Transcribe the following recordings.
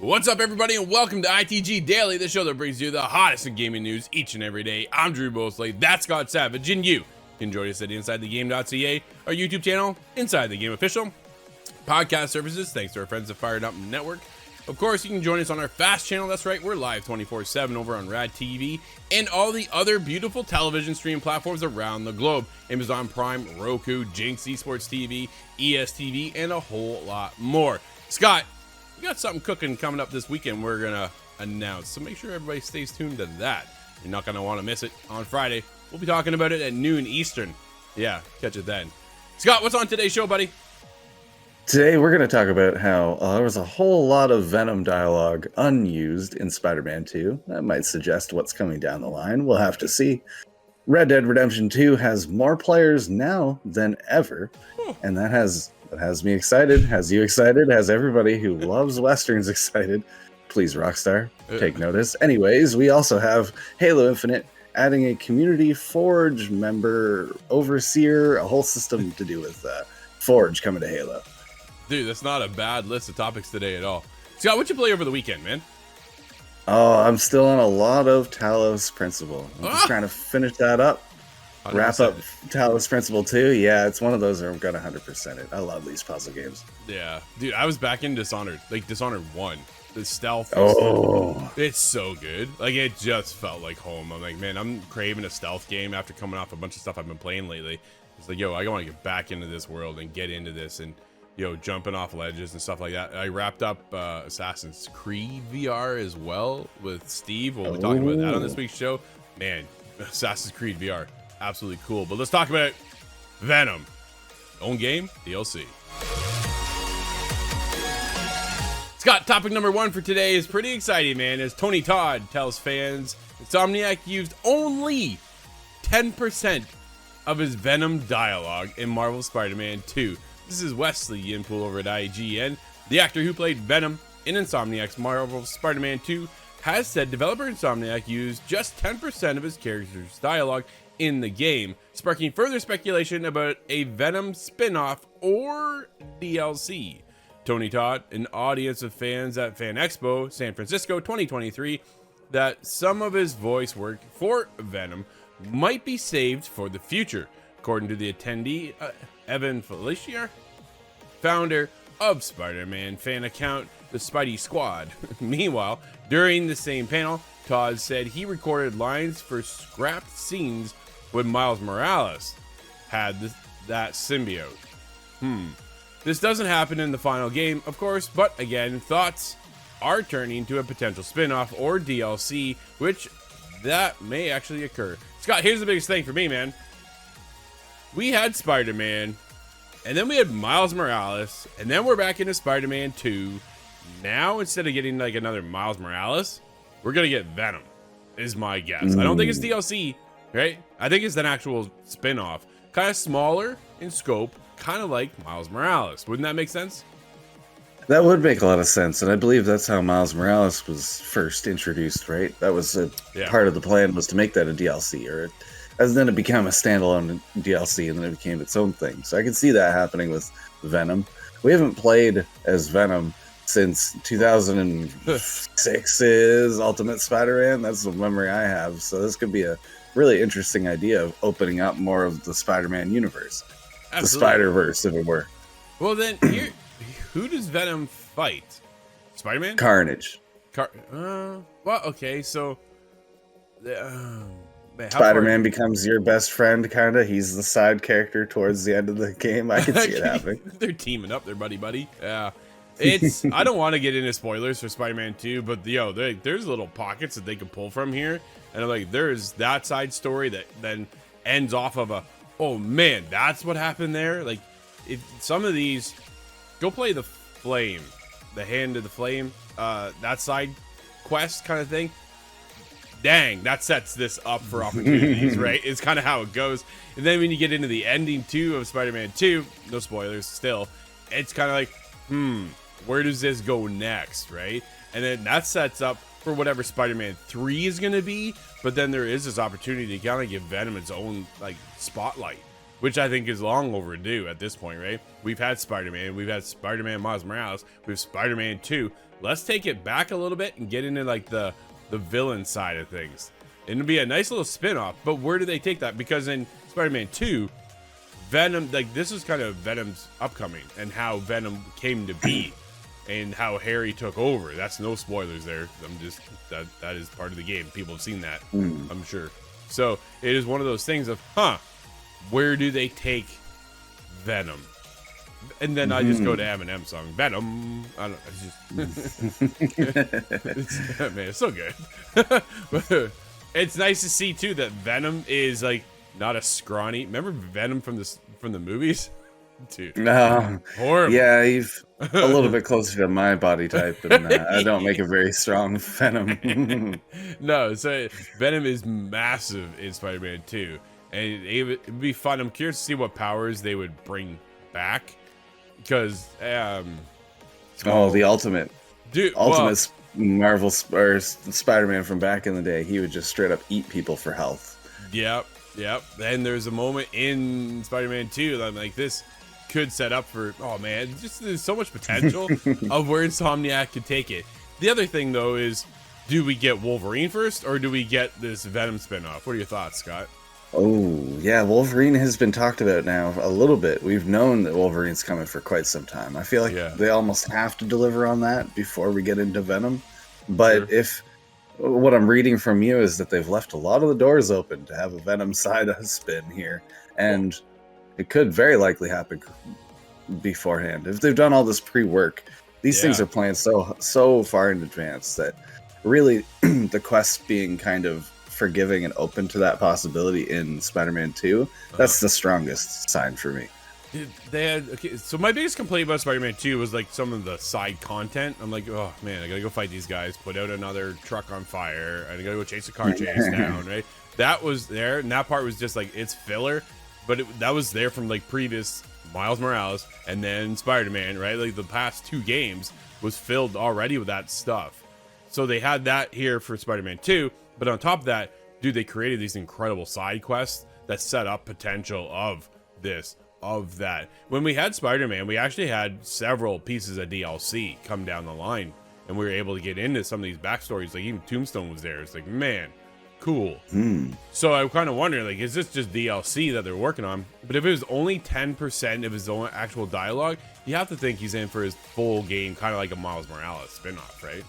What's up, everybody, and welcome to ITG Daily, the show that brings you the hottest in gaming news each and every day. I'm Drew Bosley, that's Scott Savage, and you can join us at InsideTheGame.ca, our YouTube channel, Inside the Game Official, podcast services, thanks to our friends at Fired Up Network. Of course, you can join us on our Fast channel, that's right, we're live 24/7 over on Rad TV, and all the other beautiful television streaming platforms around the globe. Amazon Prime, Roku, Jinx, Esports TV, ESTV, and a whole lot more. Scott, we got something cooking coming up this weekend we're gonna announce, so make sure everybody stays tuned to that. You're not gonna want to miss it on Friday. We'll be talking about it at noon Eastern. Yeah, catch it then. Scott, what's on today's show, buddy? Today we're going to talk about how there was a whole lot of Venom dialogue unused in Spider-Man 2. That might suggest what's coming down the line. We'll have to see. Red Dead Redemption 2 has more players now than ever, and that has me excited. Has you excited? Has everybody who loves Westerns excited? Please, Rockstar, take notice. Anyways, we also have Halo Infinite adding a community Forge member, overseer, a whole system to do with Forge coming to Halo. Dude, that's not a bad list of topics today at all. Scott, what'd you play over the weekend, man? Oh, I'm still on a lot of Talos Principle. I'm just trying to finish that up. 100%. Wrap up Talos Principle 2. Yeah, it's one of those where I'm going to 100% it. I love these puzzle games. Yeah. Dude, I was back in Dishonored. Like, Dishonored 1. The stealth. It's so good. Like, it just felt like home. I'm like, man, I'm craving a stealth game after coming off a bunch of stuff I've been playing lately. It's like, yo, I want to get back into this world and get into this and, jumping off ledges and stuff like that. I wrapped up Assassin's Creed VR as well with Steve. We'll be talking about that on this week's show. Man, Assassin's Creed VR, absolutely cool. But let's talk about Venom. Own game, DLC. Scott, topic number one for today is pretty exciting, man, as Tony Todd tells fans Insomniac used only 10% of his Venom dialogue in Marvel's Spider-Man 2. This is Wesley Yinpool over at IGN. The actor who played Venom in Insomniac's Marvel's Spider-Man 2 has said developer Insomniac used just 10% of his character's dialogue in the game, sparking further speculation about a Venom spin-off or DLC. Tony Todd, an audience of fans at Fan Expo San Francisco 2023, that some of his voice work for Venom might be saved for the future. According to the attendee, Evan Felicia, founder of Spider-Man fan account, the Spidey Squad. Meanwhile, during the same panel, Todd said he recorded lines for scrapped scenes when Miles Morales had that symbiote. This doesn't happen in the final game, of course, but again, thoughts are turning to a potential spin-off or DLC, which that may actually occur. Scott, here's the biggest thing for me, man. We had Spider-Man, and then we had Miles Morales, and then we're back into Spider-Man 2. Now, instead of getting like another Miles Morales, we're going to get Venom, is my guess. I don't think it's DLC, right? I think it's an actual spin-off. Kind of smaller in scope, kind of like Miles Morales. Wouldn't that make sense? That would make a lot of sense, and I believe that's how Miles Morales was first introduced, right? That was part of the plan, was to make that a DLC, and then it became a standalone DLC, and then it became its own thing. So I can see that happening with Venom. We haven't played as Venom since 2006's Ultimate Spider-Man. That's the memory I have. So this could be a really interesting idea of opening up more of the Spider-Man universe. Absolutely. The Spider-Verse, if it were. Well, then, who does Venom fight? Spider-Man? Carnage. Well, okay, so... Spider-Man becomes your best friend, kind of. He's the side character towar's the end of the game. I can see it happening. They're teaming up, they're buddy. Yeah. It's. I don't want to get into spoilers for Spider-Man 2, but there's little pockets that they can pull from here. And I'm like, there's that side story that then ends off of oh man, that's what happened there. Like, if some of these, go play the Flame, the Hand of the Flame, that side quest kind of thing. Dang, that sets this up for opportunities, right? It's kind of how it goes. And then when you get into the ending too of Spider-Man 2, no spoilers still, it's kind of like, where does this go next, right? And then that sets up for whatever Spider-Man 3 is going to be, but then there is this opportunity to kind of give Venom its own, like, spotlight, which I think is long overdue at this point, right? We've had Spider-Man, we've had Spider-Man Miles Morales, we have Spider-Man 2. let's take it back a little bit and get into like the villain side of things. It'd be a nice little spin-off, but where do they take that? Because in Spider-Man 2, Venom, like this is kind of Venom's upcoming and how Venom came to be and how Harry took over. That's no spoilers there. I'm just, that is part of the game. People have seen that, I'm sure. So it is one of those things of, where do they take Venom? And then I just go to Eminem song, Venom. I don't know. It's just, man, it's so good. But it's nice to see too that Venom is like not a scrawny. Remember Venom from the movies? Dude, horrible. Yeah, he's a little bit closer to my body type, and I don't make a very strong Venom. No, so Venom is massive in Spider-Man 2, and it'd be fun. I'm curious to see what powers they would bring back, because the ultimate Marvel or Spider-Man from back in the day, he would just straight up eat people for health. Yep. And there's a moment in Spider-Man 2 that I'm like, this could set up for, oh man, just there's so much potential of where Insomniac could take it. The other thing though is, do we get Wolverine first or do we get this Venom spinoff? What are your thoughts, Scott? Oh yeah, Wolverine has been talked about now a little bit. We've known that Wolverine's coming for quite some time. I feel like they almost have to deliver on that before we get into Venom. But if what I'm reading from you is that they've left a lot of the doors open to have a Venom side spin here, and it could very likely happen beforehand. If they've done all this pre-work, these things are planned so far in advance that really the quest being kind of forgiving and open to that possibility in Spider-Man 2, that's the strongest sign for me. So my biggest complaint about Spider-Man 2 was like some of the side content. I'm like, oh man, I gotta go fight these guys, put out another truck on fire, and I gotta go chase a car chase down, right? That was there, and that part was just like, it's filler, but that was there from like previous Miles Morales and then Spider-Man, right? Like the past 2 games was filled already with that stuff. So they had that here for Spider-Man 2, but on top of that, dude, they created these incredible side quests that set up potential of this, of that. When we had Spider-Man, we actually had several pieces of DLC come down the line, and we were able to get into some of these backstories. Like even Tombstone was there. It's like, man, cool. So I'm kind of wondering, like, is this just DLC that they're working on? But if it was only 10% of his own actual dialogue, you have to think he's in for his full game, kind of like a Miles Morales spinoff, right?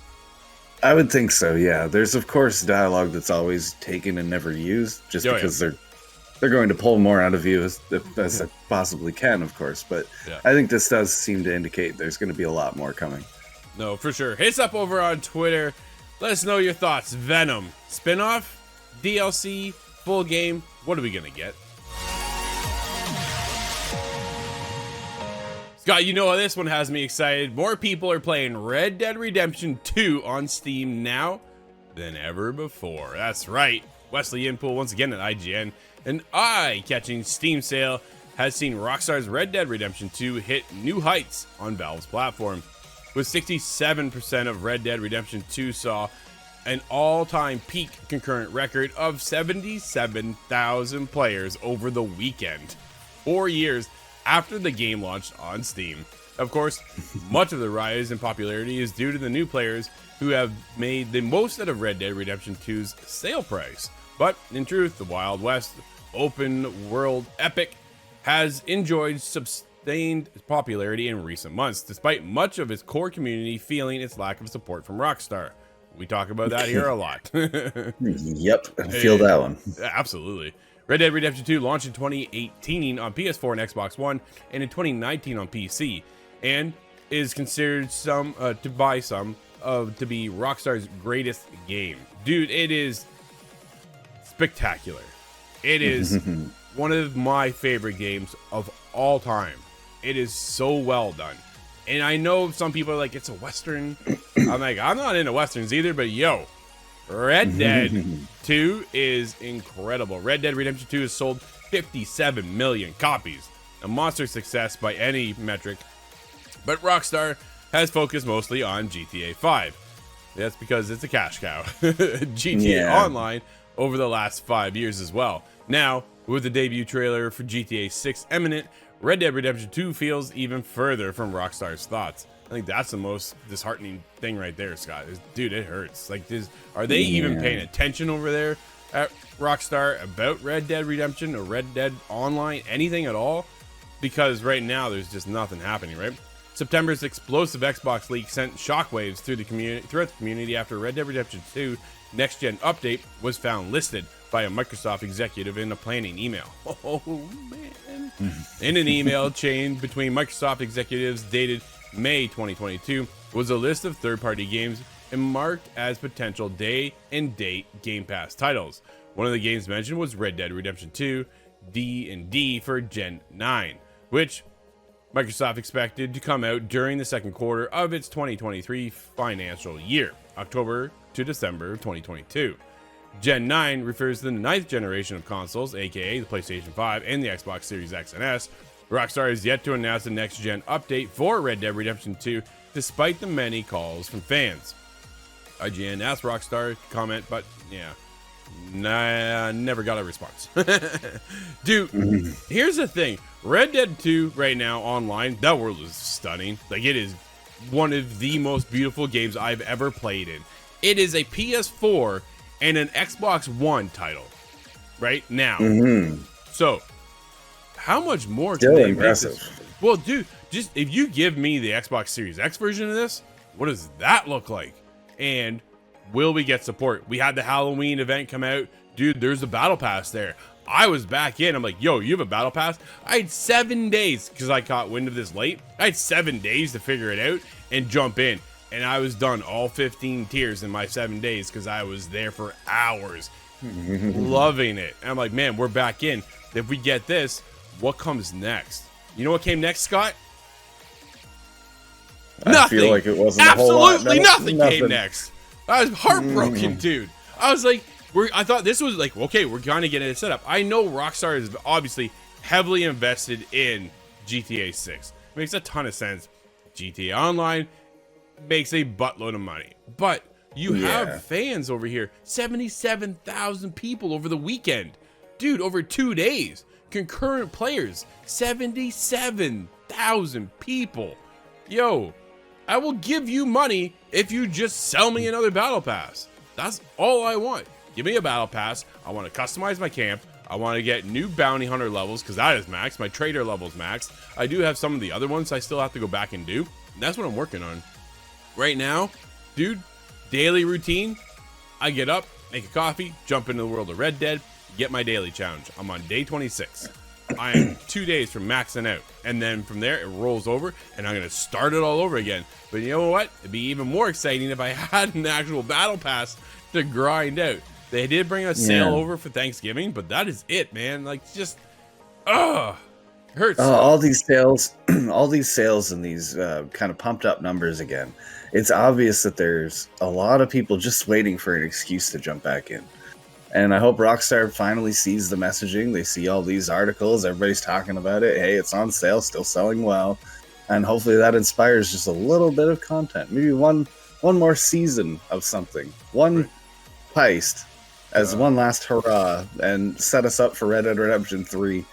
I would think so, yeah. There's of course dialogue that's always taken and never used, just because they're going to pull more out of you as they possibly can, of course. But I think this does seem to indicate there's going to be a lot more coming. No, for sure. Hit us up over on Twitter. Let us know your thoughts. Venom spinoff, DLC, full game. What are we gonna get? Scott, you know how this one has me excited. More people are playing Red Dead Redemption 2 on Steam now than ever before. That's right. Wesley Inpool once again at IGN. An eye-catching Steam sale has seen Rockstar's Red Dead Redemption 2 hit new heights on Valve's platform. With 67% of Red Dead Redemption 2 saw an all-time peak concurrent record of 77,000 players over the weekend, 4 years after the game launched on Steam. Of course, much of the rise in popularity is due to the new players who have made the most out of Red Dead Redemption 2's sale price. But in truth, the Wild West open world epic has enjoyed sustained popularity in recent months, despite much of its core community feeling its lack of support from Rockstar. We talk about that here a lot. Yep, I feel that one. Absolutely. Red Dead Redemption 2 launched in 2018 on PS4 and Xbox One, and in 2019 on PC, and is considered to be Rockstar's greatest game. Dude, it is spectacular. It is one of my favorite games of all time. It is so well done. And I know some people are like, it's a Western. I'm like, I'm not into Westerns either, but yo, Red Dead 2 is incredible. Red Dead Redemption 2 has sold 57 million copies, a monster success by any metric. But Rockstar has focused mostly on GTA 5. That's because it's a cash cow. GTA Online over the last 5 years as well. Now, with the debut trailer for GTA 6 imminent, Red Dead Redemption 2 feels even further from Rockstar's thoughts. I think that's the most disheartening thing right there, Scott. Dude, it hurts. Like, are they even paying attention over there at Rockstar about Red Dead Redemption or Red Dead Online, anything at all? Because right now there's just nothing happening, right? September's explosive Xbox leak sent shockwaves throughout the community after Red Dead Redemption 2 Next Gen update was found listed by a Microsoft executive in a planning email. Oh man! In an email chain between Microsoft executives dated May 2022 was a list of third-party games and marked as potential day and date Game Pass titles. One of the games mentioned was Red Dead Redemption 2 D&D for Gen 9, which Microsoft expected to come out during the second quarter of its 2023 financial year, October to December 2022. Gen 9 refers to the 9th generation of consoles, aka the PlayStation 5 and the Xbox Series X and S. Rockstar is yet to announce the next gen update for Red Dead Redemption 2, despite the many calls from fans. IGN asked Rockstar to comment, but yeah, never got a response. Dude, here's the thing. Red Dead 2 right now online, that world is stunning. Like, it is one of the most beautiful games I've ever played in. It is a PS4 and an Xbox One title right now. So, how much more can they make this? Well, dude, just if you give me the Xbox Series X version of this, what does that look like? And will we get support? We had the Halloween event come out. Dude, there's a battle pass there. I was back in. I'm like, yo, you have a battle pass? I had 7 days because I caught wind of this late. I had 7 days to figure it out and jump in. And I was done all 15 tiers in my 7 days because I was there for hours. Loving it. And I'm like, man, we're back in. If we get this, what comes next? You know what came next, Scott? Nothing. I feel like it wasn't absolutely nothing came next. I was heartbroken, dude. I was like, I thought this was like, okay, we're gonna get it set up. I know Rockstar is obviously heavily invested in GTA 6. Makes a ton of sense. GTA Online makes a buttload of money, but you have fans over here. 77,000 people over the weekend, dude. Over 2 days, concurrent players. 77,000 people. Yo, I will give you money if you just sell me another battle pass. That's all I want. Give me a battle pass. I want to customize my camp. I want to get new bounty hunter levels because that is max. My trader level's max. I do have some of the other ones I still have to go back and do. And that's what I'm working on right now, dude. Daily routine. I get up, make a coffee, jump into the world of Red Dead, get my daily challenge. I'm on day 26. I am 2 days from maxing out, and then from there it rolls over, and I'm gonna start it all over again. But you know what? It'd be even more exciting if I had an actual battle pass to grind out. They did bring a sale over for Thanksgiving, but that is it, man. Like, just hurts. All these sales, all these sales, and these kind of pumped up numbers again. It's obvious that there's a lot of people just waiting for an excuse to jump back in. And I hope Rockstar finally sees the messaging. They see all these articles. Everybody's talking about it. Hey, it's on sale, still selling well. And hopefully that inspires just a little bit of content. Maybe one more season of something. One heist as one last hurrah, and set us up for Red Dead Redemption 3.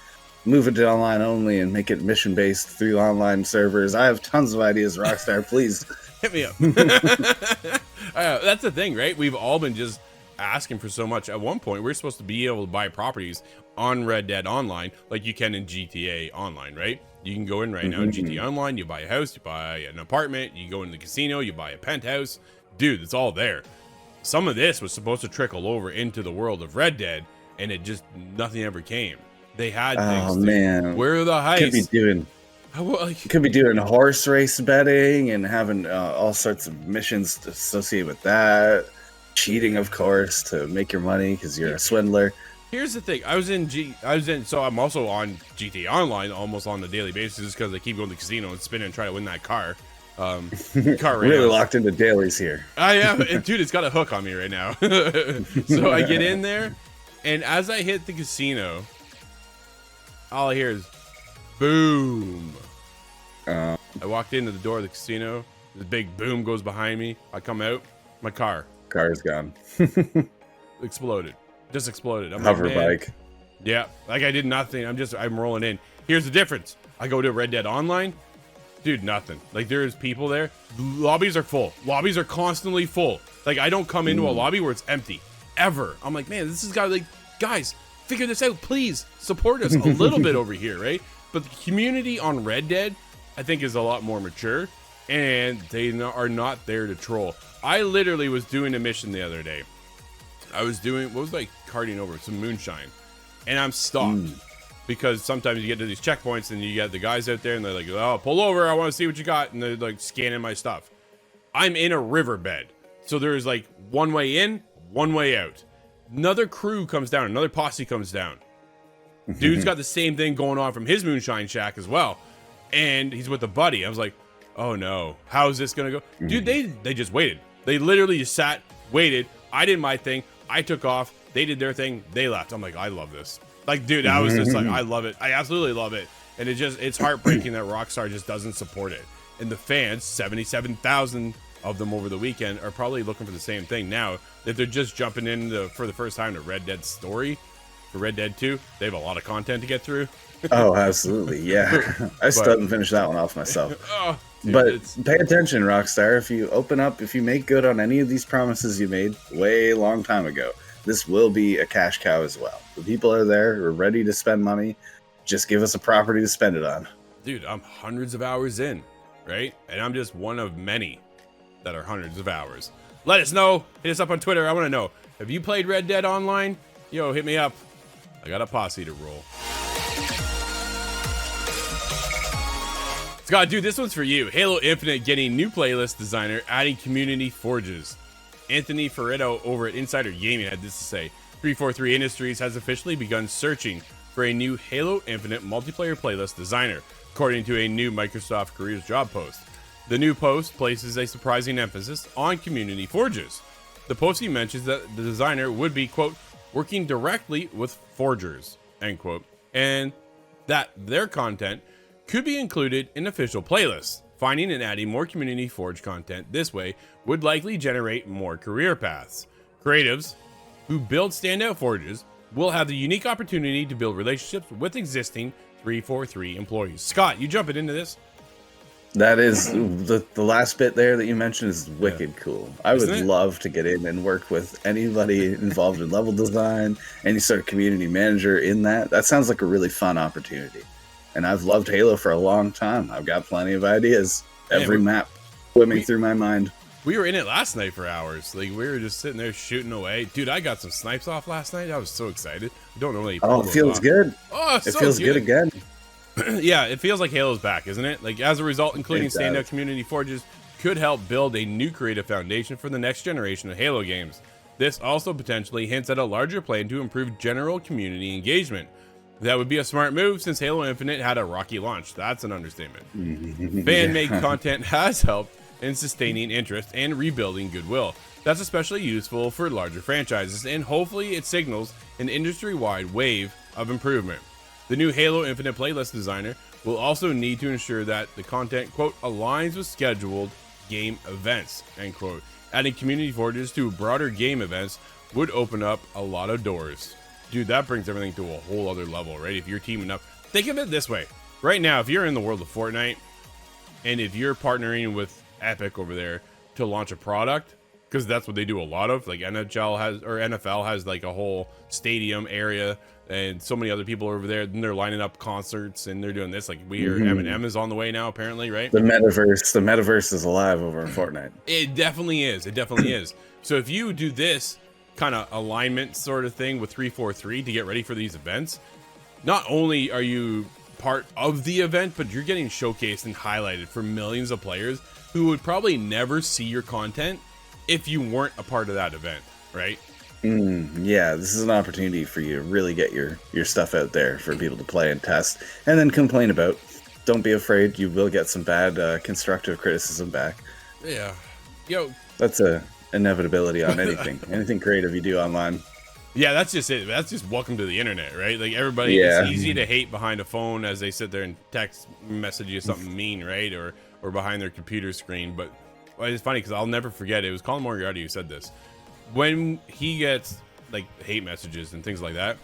Move it to online only and make it mission-based through online servers. I have tons of ideas, Rockstar. Please. Hit me up. That's the thing, right? We've all been just asking for so much. At one point, we're supposed to be able to buy properties on Red Dead Online like you can in GTA Online, right? You can go in right now in GTA Online, you buy a house, you buy an apartment, you go in the casino, you buy a penthouse. Dude, it's all there. Some of this was supposed to trickle over into the world of Red Dead, and it just, nothing ever came. They had things. Oh, man. Where are the heists? Could be doing horse race betting and having all sorts of missions associated with that. Cheating, of course, to make your money because you're a swindler. Here's the thing. So I'm also on GTA Online almost on a daily basis because I keep going to the casino and spinning and try to win that car. Really locked into dailies here. I am. Dude, it's got a hook on me right now. So I get in there, and as I hit the casino, all I hear is boom. I walked into the door of the casino. This big boom goes behind me. I come out. My car is gone. Exploded. Just exploded. I'm Hover like, man. bike. Yeah, like I did nothing. I'm rolling in. Here's the difference. I go to Red Dead Online. Dude, nothing. Like, there's people there. Lobbies are full. Lobbies are constantly full. Like, I don't come into a lobby where it's empty. Ever. I'm like, man, this has got to, like, guys, figure this out. Please support us a little bit over here, right? But the community on Red Dead, I think, is a lot more mature. And they are not there to troll. I literally was doing a mission the other day. I was doing, what was like carting over? Some moonshine. And I'm stopped. Because sometimes you get to these checkpoints and you get the guys out there and they're like, oh, pull over. I want to see what you got. And they're like scanning my stuff. I'm in a riverbed. So there's like one way in, one way out. Another crew comes down. Another posse comes down. Dude's got the same thing going on from his moonshine shack as well. And he's with a buddy. I was like, oh no, how's this going to go? Dude, they just waited. They literally just sat, waited. I did my thing. I took off. They did their thing. They left. I'm like, I love this. Like, dude, I was just like, I love it. I absolutely love it. And it's heartbreaking that Rockstar just doesn't support it. And the fans, 77,000 of them over the weekend, are probably looking for the same thing now. That they're just jumping in for the first time to Red Dead story. For Red Dead 2, they have a lot of content to get through. Oh, absolutely. Yeah. I still haven't finished that one off myself. Dude, but pay attention, Rockstar. If you make good on any of these promises you made way long time ago, this will be a cash cow as well. The people are there. We're ready to spend money. Just give us a property to spend it on. Dude, I'm hundreds of hours in, right? And I'm just one of many that are hundreds of hours. Let us know. Hit us up on Twitter. I want to know. Have you played Red Dead Online? Yo, hit me up. I got a posse to roll. Scott, dude, this one's for you. Halo Infinite getting new playlist designer, adding community forges. Anthony Ferretto over at Insider Gaming had this to say. 343 Industries has officially begun searching for a new Halo Infinite multiplayer playlist designer, according to a new Microsoft Careers job post. The new post places a surprising emphasis on community forges. The posting mentions that the designer would be, quote, working directly with forgers, end quote, and that their content could be included in official playlists. Finding and adding more community forge content this way would likely generate more career paths. Creatives who build standout forges will have the unique opportunity to build relationships with existing 343 employees. Scott, you jumping into this? That is the last bit there that you mentioned is wicked cool. I would love to get in and work with anybody involved in level design, any sort of community manager in that. That sounds like a really fun opportunity. And I've loved Halo for a long time. I've got plenty of ideas. Every map swimming through my mind. We were in it last night for hours. Like, we were just sitting there shooting away. Dude, I got some snipes off last night. I was so excited. I don't normally pull it feels off. good. Oh, it feels good again. Yeah, it feels like Halo's back, isn't it? Like, as a result, including standout community forges could help build a new creative foundation for the next generation of Halo games. This also potentially hints at a larger plan to improve general community engagement. That would be a smart move since Halo Infinite had a rocky launch. That's an understatement. Fan-made content has helped in sustaining interest and rebuilding goodwill. That's especially useful for larger franchises, and hopefully it signals an industry-wide wave of improvement. The new Halo Infinite playlist designer will also need to ensure that the content, quote, aligns with scheduled game events, end quote. Adding community forges to broader game events would open up a lot of doors. Dude, that brings everything to a whole other level, right? If you're teaming up, think of it this way. Right now, if you're in the world of Fortnite, and if you're partnering with Epic over there to launch a product, because that's what they do a lot of, like NFL has like a whole stadium area, and so many other people over there, and they're lining up concerts, and they're doing this. Like, we hear Eminem is on the way now, apparently, right? The metaverse is alive over in Fortnite. It definitely is. It definitely is. So if you do this kind of alignment sort of thing with 343 to get ready for these events, not only are you part of the event, but you're getting showcased and highlighted for millions of players who would probably never see your content if you weren't a part of that event, right? Yeah, this is an opportunity for you to really get your stuff out there for people to play and test and then complain about. Don't be afraid, you will get some bad constructive criticism back. Yeah. Yo, that's a inevitability on anything creative you do online. Yeah, that's just it. That's just welcome to the internet, right? Like, everybody, it's easy to hate behind a phone as they sit there and text message you something mean, right? Or behind their computer screen. But it's funny because I'll never forget, it was Colin Moriarty who said this. When he gets like hate messages and things like that,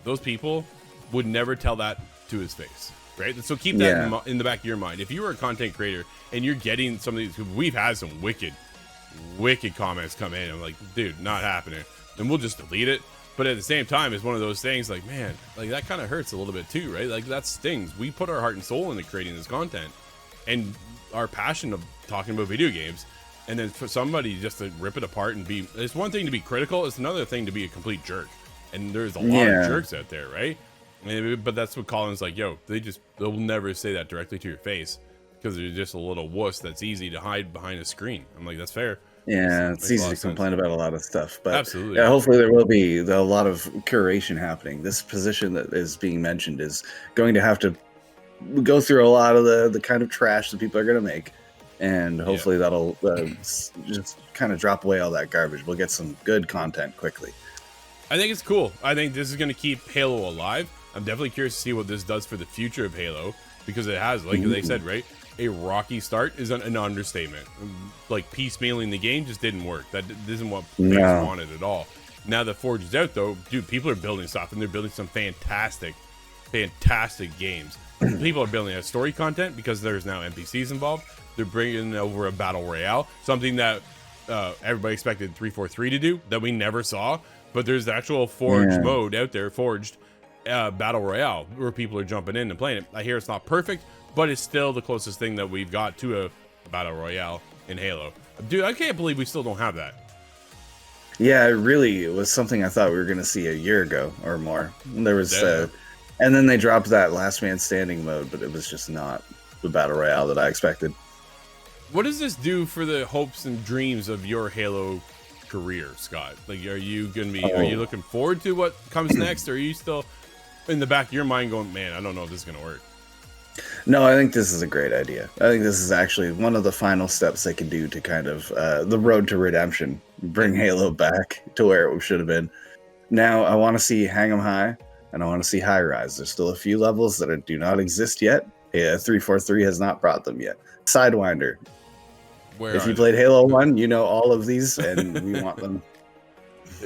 those people would never tell that to his face. right? So keep that Yeah. in the back of your mind. If you were a content creator and you're getting some of these, we've had some wicked comments come in. I'm like, dude, not happening. And we'll just delete it. But at the same time, it's one of those things like, man, like that kind of hurts a little bit too, right? Like that stings. We put our heart and soul into creating this content and our passion of talking about video games. And then for somebody just to rip it apart and be, it's one thing to be critical. It's another thing to be a complete jerk. And there's a lot of jerks out there, right? But that's what Colin's like, yo, they'll never say that directly to your face because they're just a little wuss that's easy to hide behind a screen. I'm like, that's fair. Yeah, it's easy to complain about a lot of stuff, but absolutely, yeah, hopefully there will be a lot of curation happening. This position that is being mentioned is going to have to go through a lot of the kind of trash that people are going to make, and hopefully that'll just kind of drop away all that garbage. We'll get some good content quickly. I think it's cool. I think this is going to keep Halo alive. I'm definitely curious to see what this does for the future of Halo, because it has, like they said, right? A rocky start is an understatement. Like piecemealing the game just didn't work. That isn't what players wanted at all. Now that Forge is out, though, dude, people are building stuff and they're building some fantastic games. People are building a story content because there's now NPCs involved. They're bringing over a battle royale, something that everybody expected 343 to do that we never saw. But there's the actual Forged mode out there, Forged battle royale, where people are jumping in and playing it. I hear it's not perfect, but it's still the closest thing that we've got to a battle royale in Halo. Dude, I can't believe we still don't have that. Yeah, it really was something I thought we were going to see a year ago or more. There was, and then they dropped that last man standing mode, but it was just not the battle royale that I expected. What does this do for the hopes and dreams of your Halo career, Scott? Like, are you going to be, are you looking forward to what comes next? Or are you still in the back of your mind going, man, I don't know if this is going to work? No, I think this is a great idea. I think this is actually one of the final steps they can do to kind of the road to redemption, bring Halo back to where it should have been. Now, I want to see Hang 'em High, and I want to see High Rise. There's still a few levels that do not exist yet. 343 has not brought them yet. Sidewinder. If you played Halo 1, you know all of these, and we want them.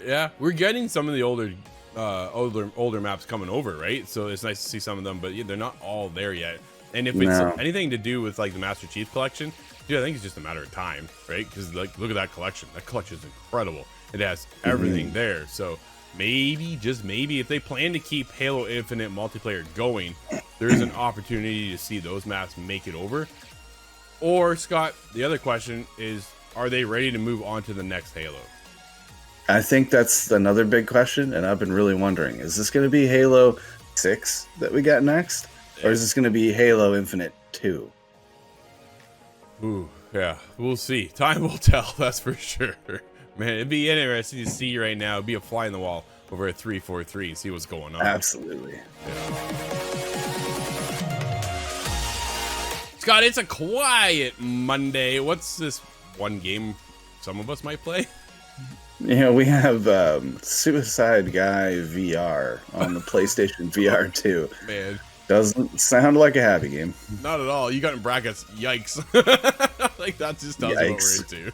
Yeah, we're getting some of the older maps coming over, right? So it's nice to see some of them, but they're not all there yet. And if it's anything to do with like the Master Chief collection, dude, I think it's just a matter of time, right? Because like, look at that collection. That collection is incredible. It has everything there. So maybe, just maybe, if they plan to keep Halo Infinite multiplayer going, there's an opportunity to see those maps make it over. Or, Scott, the other question is, are they ready to move on to the next Halo? I think that's another big question, and I've been really wondering, is this going to be Halo 6 that we got next? Or is this going to be Halo Infinite 2? Ooh, yeah, we'll see. Time will tell, that's for sure. Man, it'd be interesting to see right now. It'd be a fly in the wall over a 343 and see what's going on. Absolutely. Yeah. Scott, it's a quiet Monday. What's this one game some of us might play? Yeah, we have Suicide Guy VR on the PlayStation VR 2. Man. Doesn't sound like a happy game. Not at all. You got in brackets, yikes. Like, that just tells you what we're into.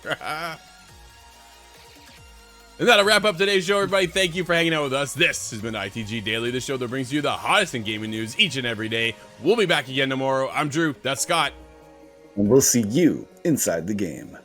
And that'll wrap up today's show, everybody. Thank you for hanging out with us. This has been ITG Daily, the show that brings you the hottest in gaming news each and every day. We'll be back again tomorrow. I'm Drew. That's Scott. And we'll see you inside the game.